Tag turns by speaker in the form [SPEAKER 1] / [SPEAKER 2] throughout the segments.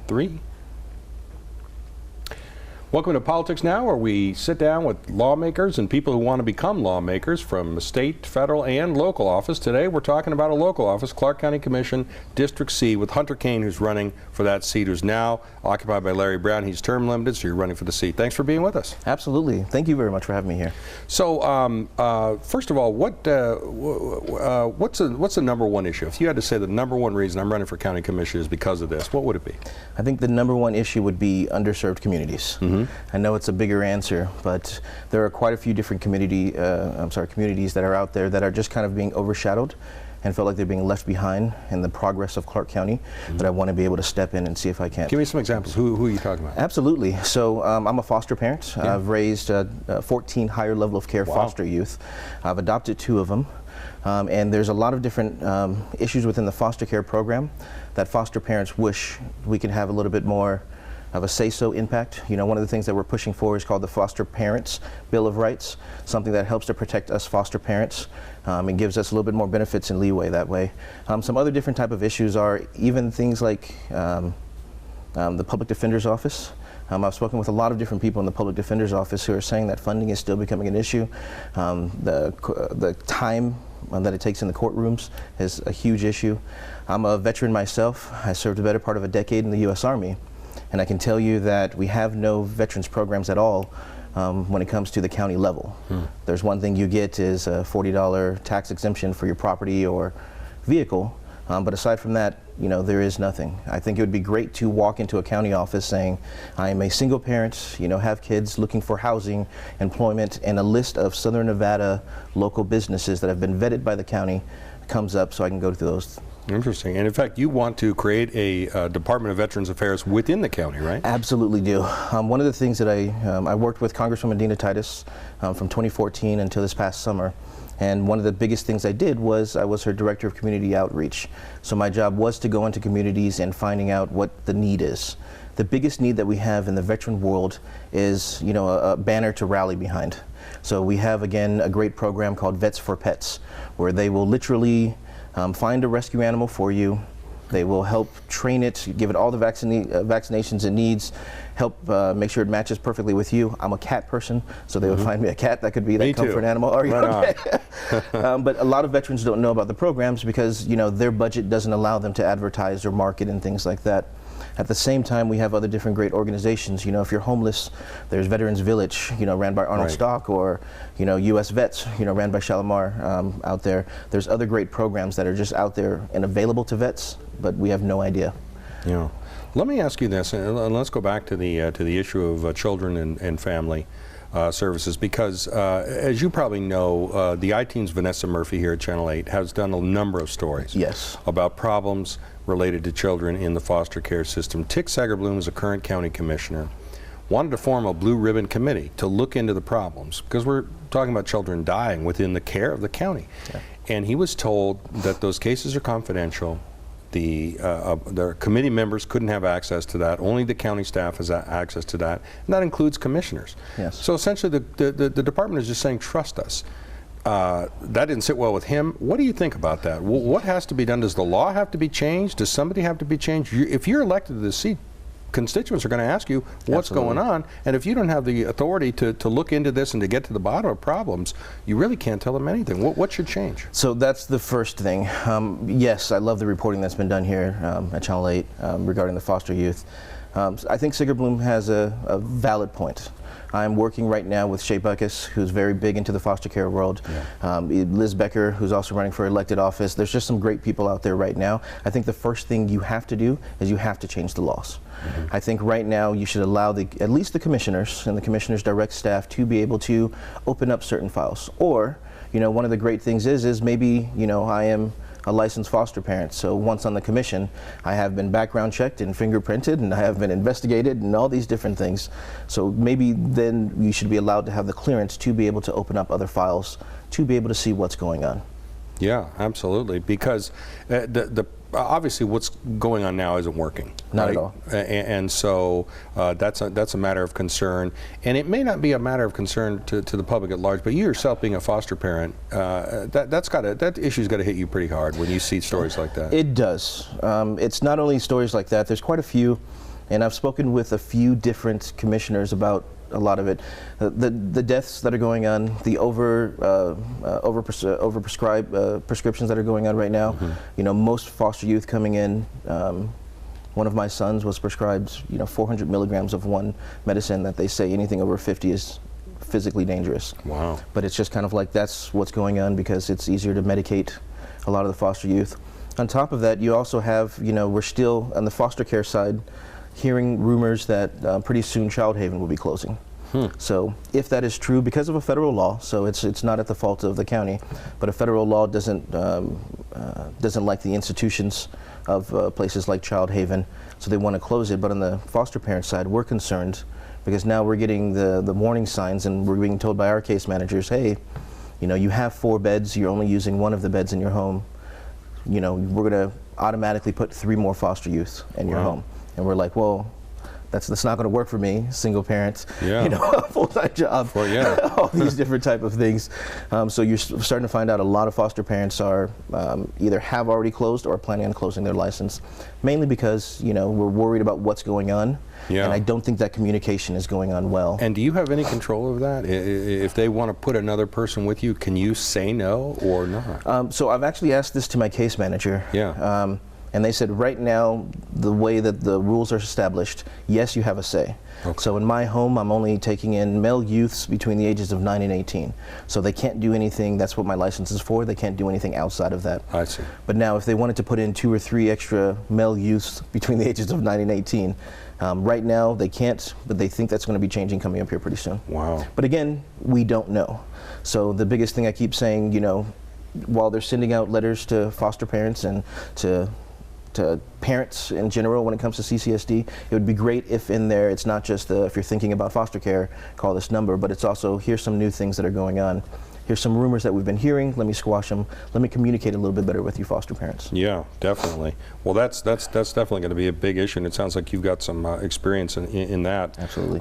[SPEAKER 1] 3. Welcome to Politics Now, where we sit down with lawmakers and people who want to become lawmakers from state, federal, and local office. Today we're talking about a local office, Clark County Commission, District C, with Hunter Cain, who's running for that seat, who's now occupied by Larry Brown. He's term limited, so you're running for the seat. Thanks for being with us.
[SPEAKER 2] Absolutely. Thank you very much for having me here.
[SPEAKER 1] So, first of all, what's the number one issue? If you had to say the number one reason I'm running for county commission is because of this, what would it be?
[SPEAKER 2] I think the number one issue would be underserved communities.
[SPEAKER 1] Mm-hmm.
[SPEAKER 2] I know it's a bigger answer, but there are quite a few different communities that are out there that are just kind of being overshadowed and feel like they're being left behind in the progress of Clark County, that I want to be able to step in and see if I can.
[SPEAKER 1] Give me some examples. Who are you talking about?
[SPEAKER 2] Absolutely. So I'm a foster parent.
[SPEAKER 1] Yeah.
[SPEAKER 2] I've raised 14 higher level of care foster youth. I've adopted 2 of them. And there's a lot of different issues within the foster care program that foster parents wish we could have a little bit more of a say-so impact. You know, one of the things that we're pushing for is called the Foster Parents Bill of Rights, something that helps to protect us foster parents and gives us a little bit more benefits and leeway that way. Some other different type of issues are even things like the Public Defender's Office. I've spoken with a lot of different people in the Public Defender's Office who are saying that funding is still becoming an issue. The time that it takes in the courtrooms is a huge issue. I'm a veteran myself. I served a better part of a decade in the U.S. Army. And I can tell you that we have no veterans programs at all when it comes to the county level. There's one thing you get is a $40 tax exemption for your property or vehicle, but aside from that, you know, there is nothing. I think it would be great to walk into a county office saying, I am a single parent, you know, have kids, looking for housing, employment, and a list of Southern Nevada local businesses that have been vetted by the county comes up so I can go through those.
[SPEAKER 1] Interesting. And in fact, you want to create a Department of Veterans Affairs within the county, right?
[SPEAKER 2] Absolutely do. One of the things that I worked with Congresswoman Dina Titus from 2014 until this past summer. And one of the biggest things I did was I was her Director of Community Outreach. So my job was to go into communities and finding out what the need is. The biggest need that we have in the veteran world is, you know, a banner to rally behind. So we have, again, a great program called Vets for Pets, where they will literally find a rescue animal for you. They will help train it, give it all the vaccinations it needs, help make sure it matches perfectly with you. I'm a cat person, so they would find me a cat that could be that comfort animal. Are you okay? But a lot of veterans don't know about the programs because, you know, their budget doesn't allow them to advertise or market and things like that. At the same time, we have other different great organizations. You know, if you're homeless, there's Veterans Village, you know, ran by Arnold Stock, or, you know, U.S. Vets, you know, ran by Shalimar out there. There's other great programs that are just out there and available to vets, but we have no idea.
[SPEAKER 1] Yeah. Let me ask you this, and let's go back to the issue of children and family services, because as you probably know, the iTeam's Vanessa Murphy here at Channel 8 has done a number of stories about problems related to children in the foster care system. Tick Segerbloom is a current county commissioner, wanted to form a blue ribbon committee to look into the problems, because we're talking about children dying within the care of the county. And he was told that those cases are confidential. The committee members couldn't have access to that. Only the county staff has access to that, and that includes commissioners. So essentially the department is just saying, trust us. That didn't sit well with him. What do you think about that? What has to be done? Does the law have to be changed? Does somebody have to be changed? If you're elected to the seat, constituents are going to ask you what's going on, and if you don't have the authority to look into this and to get to the bottom of problems, you really can't tell them anything. What should change?
[SPEAKER 2] So that's the first thing. Yes, I love the reporting that's been done here at Channel 8 regarding the foster youth. I think Segerbloom has a valid point. I'm working right now with Shea Buckus, who's very big into the foster care world. Liz Becker, who's also running for elected office. There's just some great people out there right now. I think the first thing you have to do is you have to change the laws. I think right now you should allow at least the commissioners and the commissioners' direct staff to be able to open up certain files. Or, you know, one of the great things is maybe, you know, I am a licensed foster parent. So once on the commission, I have been background checked and fingerprinted, and I have been investigated and all these different things. So maybe then you should be allowed to have the clearance to be able to open up other files to be able to see what's going on.
[SPEAKER 1] Yeah, absolutely, because obviously what's going on now isn't working.
[SPEAKER 2] Not at all.
[SPEAKER 1] And so that's a matter of concern, and it may not be a matter of concern to the public at large, but you yourself being a foster parent, that issue's got to hit you pretty hard when you see stories like that.
[SPEAKER 2] It does. It's not only stories like that. There's quite a few And I've spoken with a few different commissioners about a lot of it. The deaths that are going on, the overprescribed prescriptions that are going on right now. You know, most foster youth coming in, one of my sons was prescribed, 400 milligrams of one medicine that they say anything over 50 is physically dangerous.
[SPEAKER 1] Wow.
[SPEAKER 2] But it's just kind of like that's what's going on because it's easier to medicate a lot of the foster youth. On top of that, you also have, we're still on the foster care side hearing rumors that pretty soon Child Haven will be closing. So if that is true, because of a federal law, so it's not at the fault of the county, but a federal law doesn't like the institutions of places like Child Haven, so they want to close it. But on the foster parent side, we're concerned because now we're getting the warning signs, and we're being told by our case managers, hey, you have 4 beds, you're only using 1 of the beds in your home. We're going to automatically put 3 more foster youth in your home. And we're like, well, that's not going to work for me, single parent, a full-time job, all these different type of things. So you're starting to find out a lot of foster parents are either have already closed or planning on closing their license, mainly because, we're worried about what's going on. And I don't think that communication is going on well.
[SPEAKER 1] And do you have any control over that? If they want to put another person with you, can you say no or not?
[SPEAKER 2] So I've actually asked this to my case manager. And they said right now, the way that the rules are established, yes, you have a say. Okay. So in my home, I'm only taking in male youths between the ages of 9 and 18. So they can't do anything, that's what my license is for, they can't do anything outside of that.
[SPEAKER 1] I see.
[SPEAKER 2] But now if they wanted to put in 2 or 3 extra male youths between the ages of 9 and 18, right now they can't, but they think that's going to be changing coming up here pretty soon.
[SPEAKER 1] Wow.
[SPEAKER 2] But again, we don't know. So the biggest thing I keep saying, while they're sending out letters to foster parents and to parents in general when it comes to CCSD, it would be great if in there it's not just if you're thinking about foster care, call this number, but it's also here's some new things that are going on. Here's some rumors that we've been hearing. Let me squash them. Let me communicate a little bit better with you foster parents.
[SPEAKER 1] Yeah, definitely. Well, that's definitely going to be a big issue, and it sounds like you've got some experience in that.
[SPEAKER 2] Absolutely.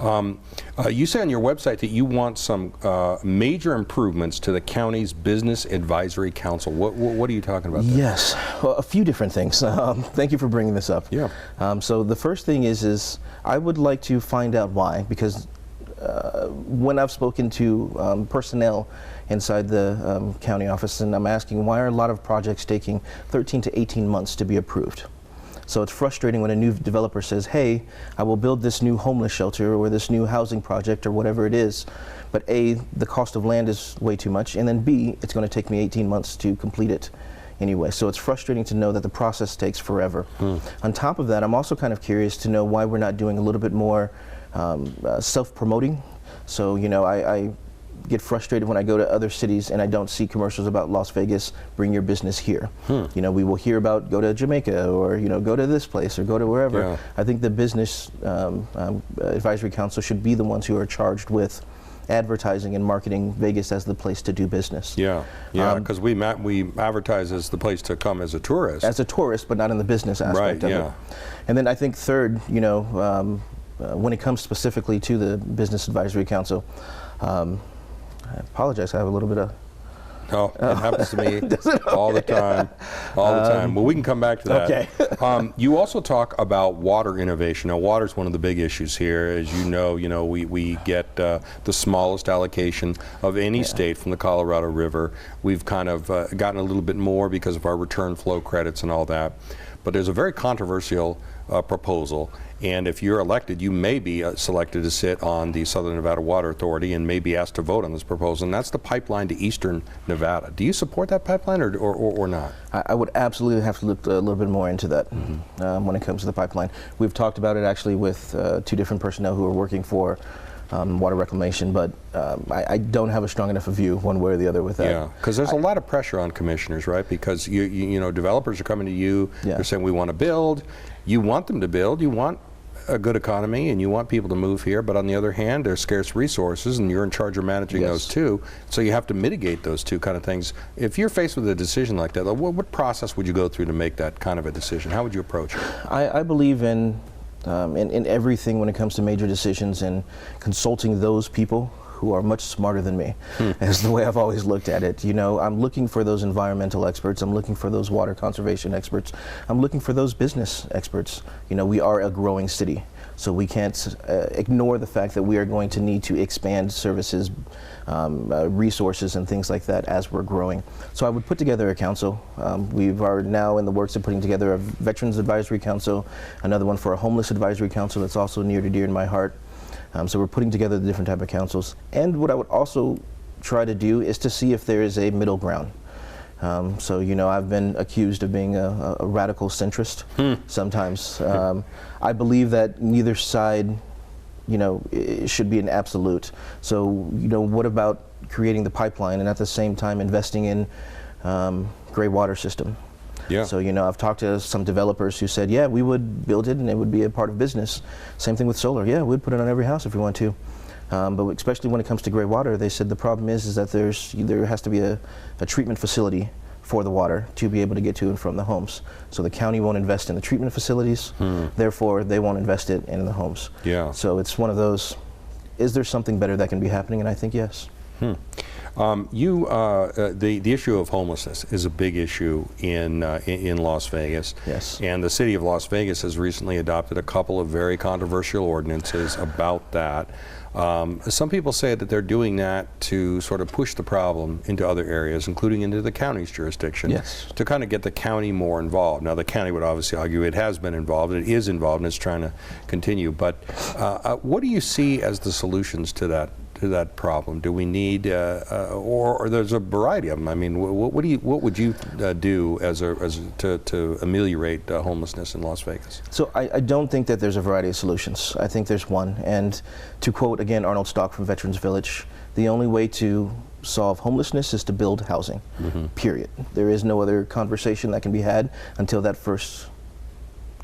[SPEAKER 1] You say on your website that you want some major improvements to the county's Business Advisory Council. What are you talking about there?
[SPEAKER 2] Yes, well, a few different things. Thank you for bringing this up.
[SPEAKER 1] Yeah.
[SPEAKER 2] So the first thing is I would like to find out why, because when I've spoken to personnel inside the county office, and I'm asking why are a lot of projects taking 13 to 18 months to be approved. So it's frustrating when a new developer says, hey, I will build this new homeless shelter or this new housing project or whatever it is, but A, the cost of land is way too much, and then B, it's going to take me 18 months to complete it anyway. So it's frustrating to know that the process takes forever. On top of that, I'm also kind of curious to know why we're not doing a little bit more self-promoting. So, I get frustrated when I go to other cities and I don't see commercials about Las Vegas, bring your business here. We will hear about go to Jamaica or, go to this place or go to wherever.
[SPEAKER 1] Yeah.
[SPEAKER 2] I think the Business Advisory Council should be the ones who are charged with advertising and marketing Vegas as the place to do business.
[SPEAKER 1] Yeah, because we advertise as the place to come as a tourist.
[SPEAKER 2] As a tourist, but not in the business aspect of it. And then I think third, when it comes specifically to the Business Advisory Council, I apologize, I have a little bit of...
[SPEAKER 1] Oh, it happens to me all the time, Well, we can come back to that.
[SPEAKER 2] Okay.
[SPEAKER 1] You also talk about water innovation. Now, water is one of the big issues here. As you know, we get the smallest allocation of any state from the Colorado River. We've kind of gotten a little bit more because of our return flow credits and all that. But there's a very controversial proposal, and if you're elected, you may be selected to sit on the Southern Nevada Water Authority and may be asked to vote on this proposal, and that's the pipeline to eastern Nevada. Do you support that pipeline or not?
[SPEAKER 2] I would absolutely have to look a little bit more into that when it comes to the pipeline. We've talked about it actually with 2 different personnel who are working for water reclamation, but I don't have a strong enough a view one way or the other with that.
[SPEAKER 1] Yeah, because there's a lot of pressure on commissioners, right? Because you know, developers are coming to you, they're saying we want to build. You want them to build, you want a good economy, and you want people to move here, but on the other hand, there's scarce resources, and you're in charge of managing those too, so you have to mitigate those 2 kind of things. If you're faced with a decision like that, what process would you go through to make that kind of a decision? How would you approach it?
[SPEAKER 2] I believe in everything when it comes to major decisions and consulting those people who are much smarter than me, is the way I've always looked at it. You know, I'm looking for those environmental experts, I'm looking for those water conservation experts, I'm looking for those business experts. You know, we are a growing city, so we can't ignore the fact that we are going to need to expand services, resources and things like that as we're growing. So I would put together a council. We are now in the works of putting together a Veterans Advisory Council, another one for a Homeless Advisory Council that's also near to dear in my heart. So we're putting together the different type of councils. And what I would also try to do is to see if there is a middle ground. So, you know, I've been accused of being a radical centrist sometimes. I believe that neither side, you know, it should be an absolute. So, you know, what about creating the pipeline and at the same time investing in gray water system?
[SPEAKER 1] Yeah.
[SPEAKER 2] So, you know, I've talked to some developers who said, yeah, we would build it and it would be a part of business. Same thing with solar. Yeah, we'd put it on every house if we want to. But especially when it comes to gray water, they said the problem is that there has to be a treatment facility for the water to be able to get to and from the homes. So the county won't invest in the treatment facilities, therefore they won't invest it in the homes.
[SPEAKER 1] Yeah.
[SPEAKER 2] So it's one of those, is there something better that can be happening? And I think yes.
[SPEAKER 1] The issue of homelessness is a big issue in Las Vegas.
[SPEAKER 2] Yes.
[SPEAKER 1] And the city of Las Vegas has recently adopted a couple of very controversial ordinances about that. Some people say that they're doing that to sort of push the problem into other areas, including into the county's jurisdiction,
[SPEAKER 2] yes,
[SPEAKER 1] to kind of get the county more involved. Now, the county would obviously argue it has been involved, it is involved, and it's trying to continue. But what do you see as the solutions to that problem? Do we need, or there's a variety of them? I mean, what would you do to ameliorate homelessness in Las Vegas?
[SPEAKER 2] So I don't think that there's a variety of solutions. I think there's one. And to quote again Arnold Stock from Veterans Village, the only way to solve homelessness is to build housing. Period. There is no other conversation that can be had until that first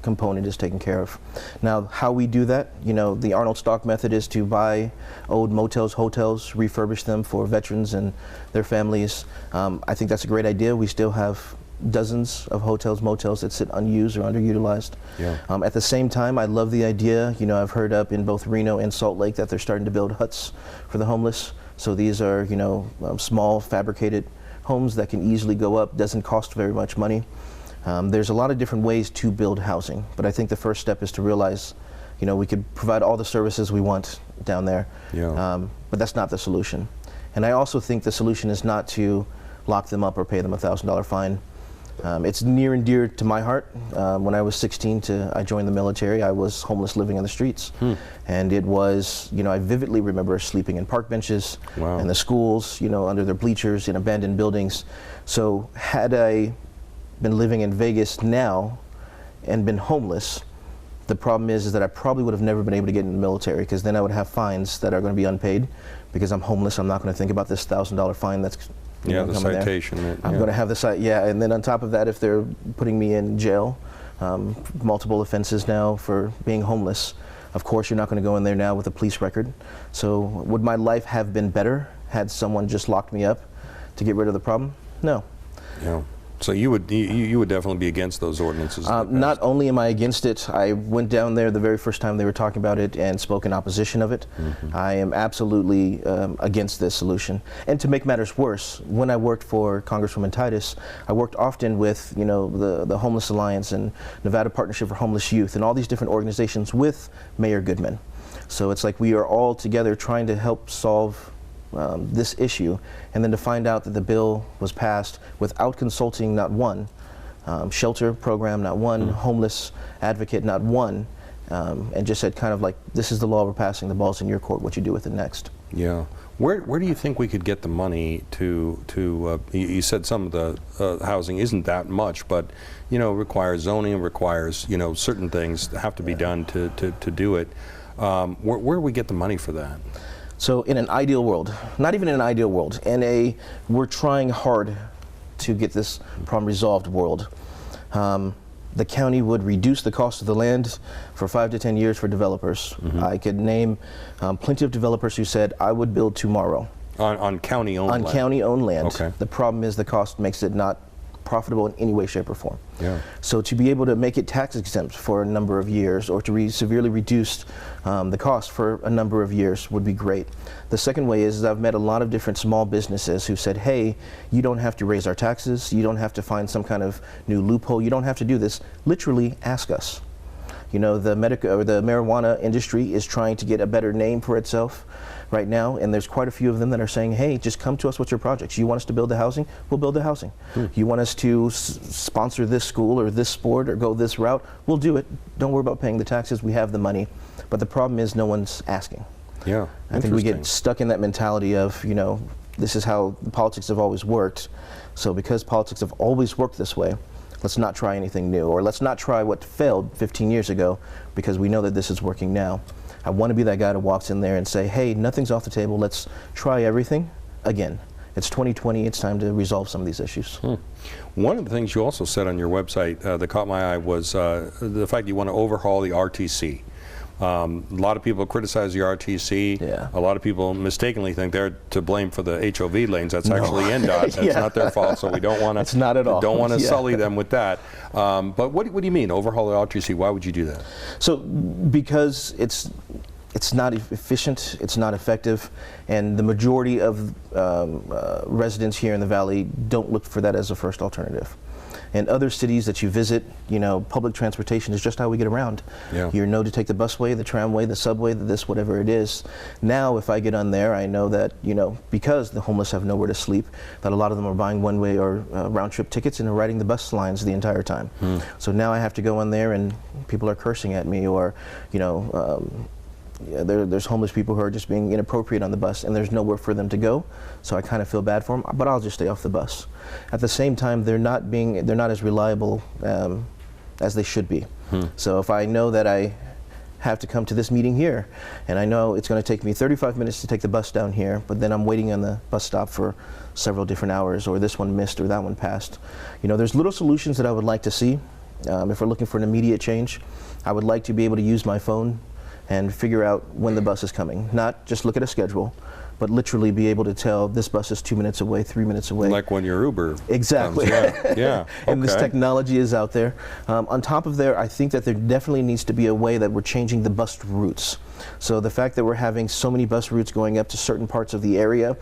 [SPEAKER 2] component is taken care of. Now, how we do that, you know, the Arnold Stock method is to buy old motels, hotels, refurbish them for veterans and their families. I think that's a great idea. We still have dozens of hotels, motels that sit unused or underutilized.
[SPEAKER 1] Yeah.
[SPEAKER 2] At the same time, I love the idea, you know, I've heard up in both Reno and Salt Lake that they're starting to build huts for the homeless. So these are, you know, small fabricated homes that can easily go up, doesn't cost very much money. There's a lot of different ways to build housing, but I think the first step is to realize, you know, we could provide all the services we want down there, but that's not the solution. And I also think the solution is not to lock them up or pay them a $1,000 fine. It's near and dear to my heart. When I was 16, I joined the military. I was homeless, living on the streets, and it was, you know, I vividly remember sleeping in park benches, in the schools, you know, under their bleachers, in abandoned buildings. So had I been living in Vegas now and been homeless, the problem is that I probably would have never been able to get in the military, because then I would have fines that are going to be unpaid because I'm homeless. I'm not going to think about this $1,000 fine that's
[SPEAKER 1] the citation.
[SPEAKER 2] I'm going to have the and then on top of that, if they're putting me in jail, multiple offenses now for being homeless, of course you're not going to go in there now with a police record. So would my life have been better had someone just locked me up to get rid of the problem? No.
[SPEAKER 1] Yeah. So you would definitely be against those ordinances?
[SPEAKER 2] Not only am I against it, I went down there the very first time they were talking about it and spoke in opposition of it. I am absolutely against this solution. And to make matters worse, when I worked for Congresswoman Titus, I worked often with, you know, the Homeless Alliance and Nevada Partnership for Homeless Youth and all these different organizations with Mayor Goodman. So it's like we are all together trying to help solve this issue, and then to find out that the bill was passed without consulting not one shelter program, not one homeless advocate, not one, and just said kind of like, this is the law we're passing, the ball's in your court, what you do with it next.
[SPEAKER 1] Yeah. Where do you think we could get the money to you said some of the housing isn't that much, but, you know, requires zoning, requires, you know, certain things have to be done to do it. Where do we get the money for that?
[SPEAKER 2] So in an ideal world, not even in an ideal world, in a we're trying hard to get this problem resolved world, the county would reduce the cost of the land for 5 to 10 years for developers. I could name plenty of developers who said, I would build tomorrow.
[SPEAKER 1] On county-owned land?
[SPEAKER 2] On county-owned land.
[SPEAKER 1] Okay.
[SPEAKER 2] The problem is the cost makes it not profitable in any way, shape, or form.
[SPEAKER 1] Yeah.
[SPEAKER 2] So to be able to make it tax exempt for a number of years, or to severely reduce the cost for a number of years would be great. The second way is I've met a lot of different small businesses who said, hey, you don't have to raise our taxes, you don't have to find some kind of new loophole, you don't have to do this. Literally ask us. You know, the marijuana industry is trying to get a better name for itself right now, and there's quite a few of them that are saying, hey, just come to us with your projects. You want us to build the housing? We'll build the housing. You want us to sponsor this school or this sport or go this route? We'll do it. Don't worry about paying the taxes. We have the money. But the problem is no one's asking.
[SPEAKER 1] Yeah,
[SPEAKER 2] I think we get stuck in that mentality of, you know, this is how the politics have always worked. So because politics have always worked this way, let's not try anything new, or let's not try what failed 15 years ago because we know that this is working now. I want to be that guy that walks in there and say, hey, nothing's off the table, let's try everything again. It's 2020, it's time to resolve some of these issues.
[SPEAKER 1] One of the things you also said on your website that caught my eye was the fact you want to overhaul the RTC. A lot of people criticize the RTC.
[SPEAKER 2] Yeah.
[SPEAKER 1] A lot of people mistakenly think they're to blame for the HOV lanes. That's actually NDOT. That's not their fault, so we don't want to.
[SPEAKER 2] It's not at all.
[SPEAKER 1] Don't want to sully them with that. But what do you mean overhaul the RTC? Why would you do that?
[SPEAKER 2] So because it's not efficient, it's not effective, and the majority of residents here in the Valley don't look for that as a first alternative. In other cities that you visit, you know, public transportation is just how we get around.
[SPEAKER 1] Yeah.
[SPEAKER 2] You know to take the busway, the tramway, the subway, this, whatever it is. Now, if I get on there, I know that, you know, because the homeless have nowhere to sleep, that a lot of them are buying one-way or round-trip tickets and are riding the bus lines the entire time. So now I have to go on there and people are cursing at me, or, you know, there's homeless people who are just being inappropriate on the bus, and there's nowhere for them to go. So I kind of feel bad for them, but I'll just stay off the bus. At the same time, they're not as reliable as they should be. So if I know that I have to come to this meeting here, and I know it's going to take me 35 minutes to take the bus down here, but then I'm waiting on the bus stop for several different hours, or this one missed or that one passed. You know, there's little solutions that I would like to see. If we're looking for an immediate change, I would like to be able to use my phone and figure out when the bus is coming. Not just look at a schedule, but literally be able to tell this bus is 2 minutes away, 3 minutes away.
[SPEAKER 1] Like when your Uber
[SPEAKER 2] Exactly.
[SPEAKER 1] comes. Yeah.
[SPEAKER 2] And this technology is out there. On top of there, I think that there definitely needs to be a way that we're changing the bus routes. So the fact that we're having so many bus routes going up to certain parts of the area,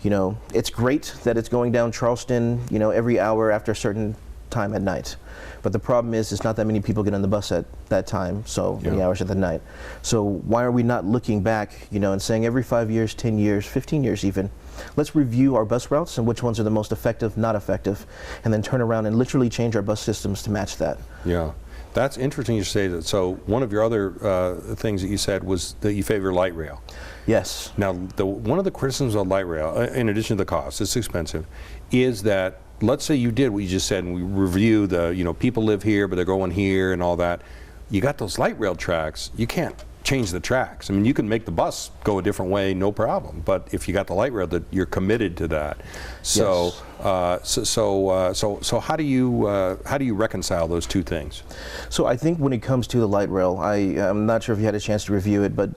[SPEAKER 2] you know, it's great that it's going down Charleston, you know, every hour after a certain time at night. But the problem is, it's not that many people get on the bus at that time, so many hours at the night. So why are we not looking back, you know, and saying every 5 years, 10 years, 15 years even, let's review our bus routes and which ones are the most effective, not effective, and then turn around and literally change our bus systems to match that. Yeah.
[SPEAKER 1] That's interesting you say that. So one of your other things that you said was that you favor light rail.
[SPEAKER 2] Yes.
[SPEAKER 1] Now, one of the criticisms of light rail, in addition to the cost, it's expensive, is that let's say you did what you just said, and we review the, you know, people live here, but they're going here and all that. You got those light rail tracks, you can't change the tracks. I mean, you can make the bus go a different way, no problem. But if you got the light rail, that you're committed to that. So, yes. So how do you reconcile those two things?
[SPEAKER 2] So I think when it comes to the light rail, I'm not sure if you had a chance to review it, but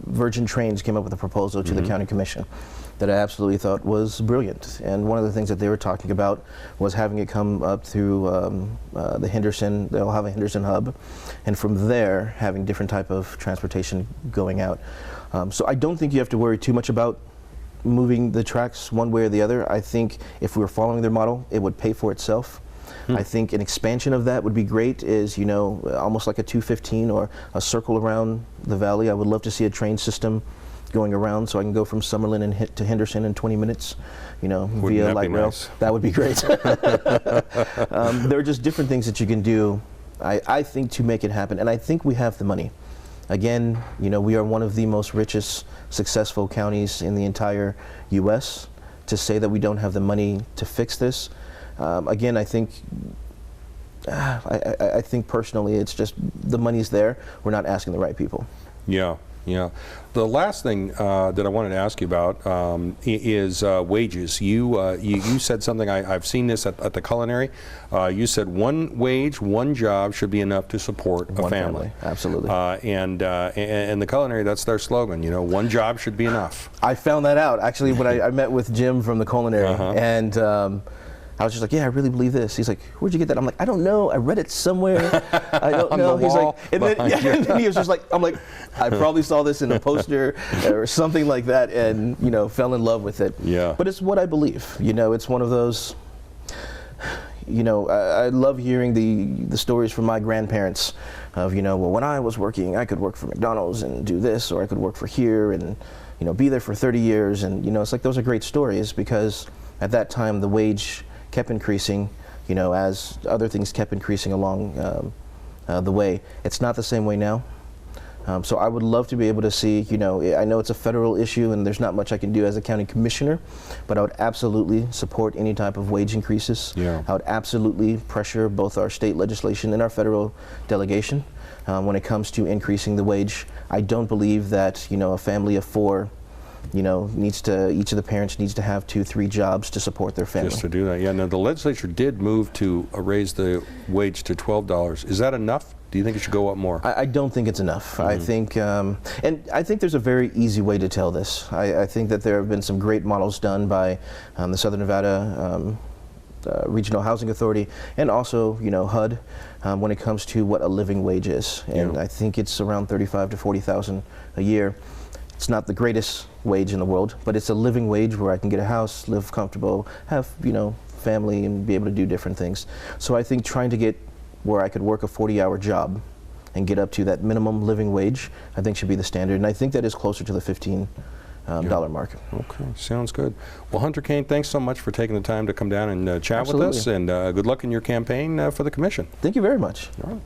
[SPEAKER 2] Virgin Trains came up with a proposal to the county commission that I absolutely thought was brilliant. And one of the things that they were talking about was having it come up through the Henderson. They'll have a Henderson hub, and from there having different type of transportation going out. So I don't think you have to worry too much about moving the tracks one way or the other. I think if we were following their model, it would pay for itself. I think an expansion of that would be great, is, you know, almost like a 215 or a circle around the valley. I would love to see a train system going around so I can go from Summerlin and to Henderson in 20 minutes, you know, via light rail. Nice? That would be great. There are just different things that you can do, I think, to make it happen, and I think we have the money. Again, you know, we are one of the most richest, successful counties in the entire U.S. To say that we don't have the money to fix this, again, I think personally, it's just the money's there. We're not asking the right people.
[SPEAKER 1] Yeah. Yeah. The last thing that I wanted to ask you about is wages. You said something, I've seen this at the culinary. You said one wage, one job should be enough to support a family.
[SPEAKER 2] Absolutely.
[SPEAKER 1] And the culinary, that's their slogan, you know, one job should be enough.
[SPEAKER 2] I found that out, actually, when I met with Jim from the culinary. And I was just like, yeah, I really believe this. He's like, where'd you get that? I'm like, I don't know. I read it somewhere. I don't know. He's like, and then he was just like, I'm like, I probably saw this in a poster or something like that, and you know, fell in love with it.
[SPEAKER 1] Yeah.
[SPEAKER 2] But it's what I believe. You know, it's one of those. You know, I love hearing the stories from my grandparents of, you know, well, when I was working, I could work for McDonald's and do this, or I could work for here and, you know, be there for 30 years. And, you know, it's like those are great stories because at that time the wage kept increasing, you know, as other things kept increasing along the way. It's not the same way now. So I would love to be able to see, you know, I know it's a federal issue and there's not much I can do as a county commissioner, but I would absolutely support any type of wage increases.
[SPEAKER 1] Yeah. I
[SPEAKER 2] would absolutely pressure both our state legislation and our federal delegation when it comes to increasing the wage. I don't believe that, you know, a family of 4, you know, each of the parents needs to have 2-3 jobs to support their family.
[SPEAKER 1] Just to do that, yeah. Now the legislature did move to raise the wage to $12. Is that enough? Do you think it should go up more?
[SPEAKER 2] I don't think it's enough. I think, and I think there's a very easy way to tell this. I think that there have been some great models done by the Southern Nevada Regional Housing Authority and also, you know, HUD when it comes to what a living wage is. And I think it's around $35,000 to $40,000 a year. It's not the greatest wage in the world, but it's a living wage where I can get a house, live comfortable, have, you know, family, and be able to do different things. So I think trying to get where I could work a 40-hour job and get up to that minimum living wage, I think should be the standard. And I think that is closer to the $15 mark.
[SPEAKER 1] Okay, sounds good. Well, Hunter Cain, thanks so much for taking the time to come down and chat with us, and good luck in your campaign for the commission.
[SPEAKER 2] Thank you very much.
[SPEAKER 1] All right.